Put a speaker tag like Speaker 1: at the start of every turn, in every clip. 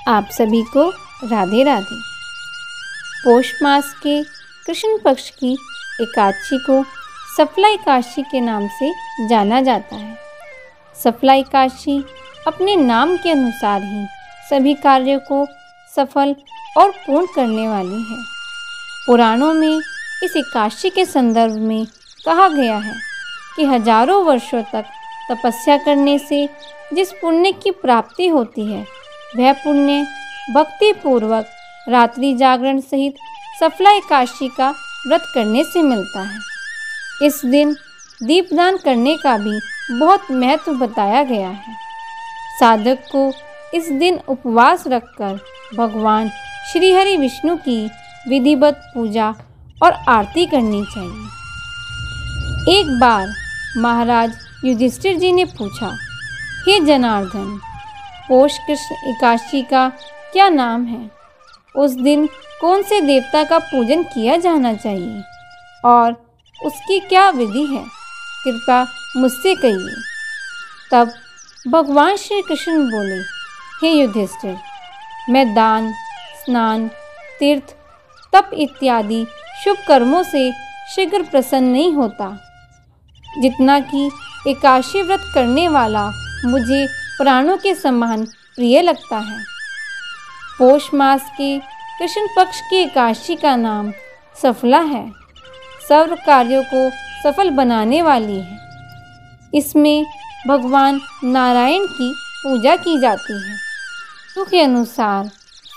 Speaker 1: आप सभी को राधे राधे। पौष मास के कृष्ण पक्ष की एकादशी को सफला एकादशी के नाम से जाना जाता है। सफला एकादशी अपने नाम के अनुसार ही सभी कार्यों को सफल और पूर्ण करने वाली है। पुराणों में इस एकादशी के संदर्भ में कहा गया है कि हजारों वर्षों तक तपस्या करने से जिस पुण्य की प्राप्ति होती है वह पुण्य भक्ति पूर्वक रात्रि जागरण सहित सफला एकादशी का व्रत करने से मिलता है। इस दिन दीपदान करने का भी बहुत महत्व बताया गया है। साधक को इस दिन उपवास रखकर भगवान श्री हरि विष्णु की विधिवत पूजा और आरती करनी चाहिए। एक बार महाराज युधिष्ठिर जी ने पूछा, हे जनार्दन, पौष कृष्ण एकादशी का क्या नाम है? उस दिन कौन से देवता का पूजन किया जाना चाहिए और उसकी क्या विधि है? कृपया मुझसे कहिए। तब भगवान श्री कृष्ण बोले, हे युधिष्ठिर, मैं दान, स्नान, तीर्थ, तप इत्यादि शुभ कर्मों से शीघ्र प्रसन्न नहीं होता, जितना कि एकादशी व्रत करने वाला मुझे प्राणों के समान प्रिय लगता है। पौष मास के कृष्ण पक्ष की एकादशी का नाम सफला है। सर्व कार्यों को सफल बनाने वाली है। इसमें भगवान नारायण की पूजा की जाती है। ऋतु के अनुसार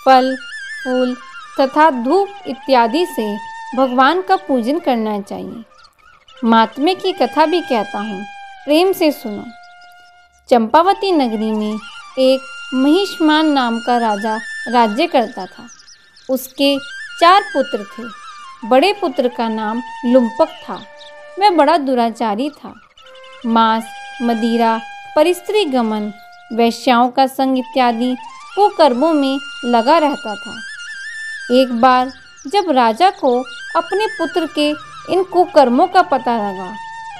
Speaker 1: फल, फूल तथा धूप इत्यादि से भगवान का पूजन करना चाहिए। महात्म्य की कथा भी कहता हूँ, प्रेम से सुनो। चंपावती नगरी में एक महिष्मान नाम का राजा राज्य करता था। उसके 4 पुत्र थे। बड़े पुत्र का नाम लुम्पक था। वह बड़ा दुराचारी था। मांस, मदिरा, परिस्त्री गमन, वैश्याओं का संग इत्यादि कुकर्मों में लगा रहता था। एक बार जब राजा को अपने पुत्र के इन कुकर्मों का पता लगा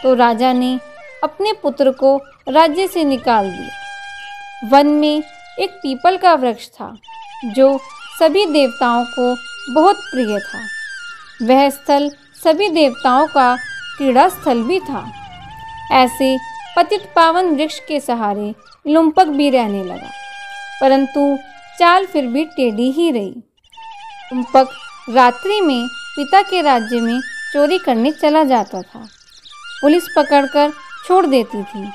Speaker 1: तो राजा ने अपने पुत्र को राज्य से निकाल दिया। वन में एक पीपल का वृक्ष था जो सभी देवताओं को बहुत प्रिय था। वह स्थल सभी देवताओं का क्रीड़ा स्थल भी था। ऐसे पतित पावन वृक्ष के सहारे लुम्पक भी रहने लगा, परंतु चाल फिर भी टेढ़ी ही रही। लुम्पक रात्रि में पिता के राज्य में चोरी करने चला जाता था। पुलिस पकड़कर छोड़ देती थी।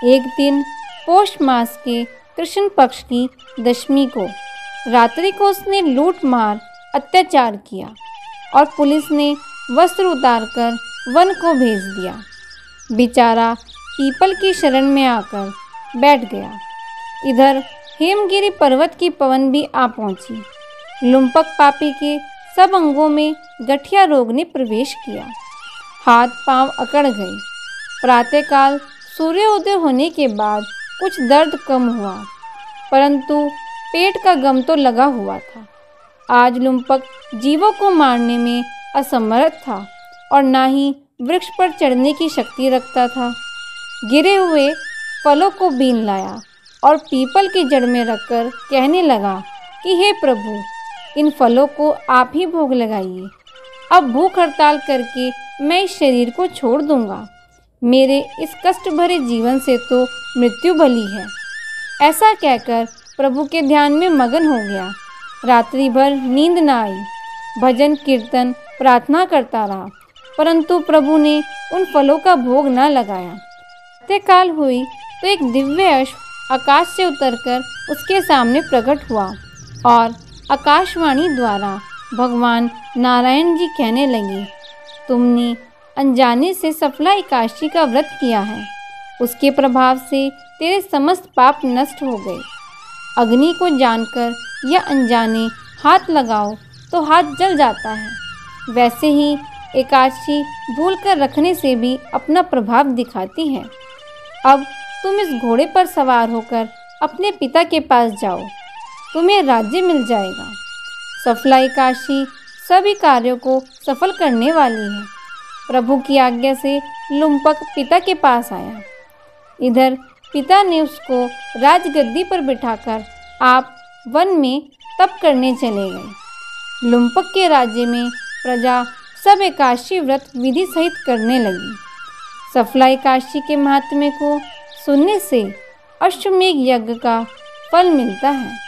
Speaker 1: एक दिन पौष मास के कृष्ण पक्ष की दशमी को रात्रि को उसने लूट मार अत्याचार किया और पुलिस ने वस्त्र उतारकर वन को भेज दिया। बेचारा पीपल की शरण में आकर बैठ गया। इधर हेमगिरी पर्वत की पवन भी आ पहुंची। लुम्पक पापी के सब अंगों में गठिया रोग ने प्रवेश किया। हाथ पांव अकड़ गए। प्रातःकाल सूर्योदय होने के बाद कुछ दर्द कम हुआ, परंतु पेट का गम तो लगा हुआ था। आज लुम्पक जीवों को मारने में असमर्थ था और ना ही वृक्ष पर चढ़ने की शक्ति रखता था। गिरे हुए फलों को बीन लाया और पीपल की जड़ में रखकर कहने लगा कि हे प्रभु, इन फलों को आप ही भोग लगाइए। अब भूख हड़ताल करके मैं इस शरीर को छोड़ दूंगा। मेरे इस कष्ट भरे जीवन से तो मृत्यु भली है। ऐसा कहकर प्रभु के ध्यान में मगन हो गया। रात्रि भर नींद न आई। भजन कीर्तन प्रार्थना करता रहा, परंतु प्रभु ने उन फलों का भोग न लगाया। प्रातःकाल हुई तो एक दिव्य अश्व आकाश से उतरकर उसके सामने प्रकट हुआ और आकाशवाणी द्वारा भगवान नारायण जी कहने लगे, तुमने अनजाने से सफला एकादशी का व्रत किया है। उसके प्रभाव से तेरे समस्त पाप नष्ट हो गए। अग्नि को जानकर या अनजाने हाथ लगाओ तो हाथ जल जाता है। वैसे ही एकादशी भूल कर रखने से भी अपना प्रभाव दिखाती है। अब तुम इस घोड़े पर सवार होकर अपने पिता के पास जाओ, तुम्हें राज्य मिल जाएगा। सफला एकादशी सभी कार्यों को सफल करने वाली है। प्रभु की आज्ञा से लुम्पक पिता के पास आया। इधर पिता ने उसको राजगद्दी पर बिठाकर आप वन में तप करने चले गए। लुम्पक के राज्य में प्रजा सब एकादशी व्रत विधि सहित करने लगी। सफला एकादशी के महात्म्य को सुनने से अश्वमेघ यज्ञ का फल मिलता है।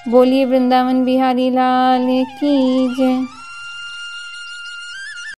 Speaker 1: बोलिए वृंदावन बिहारी लाल की जय।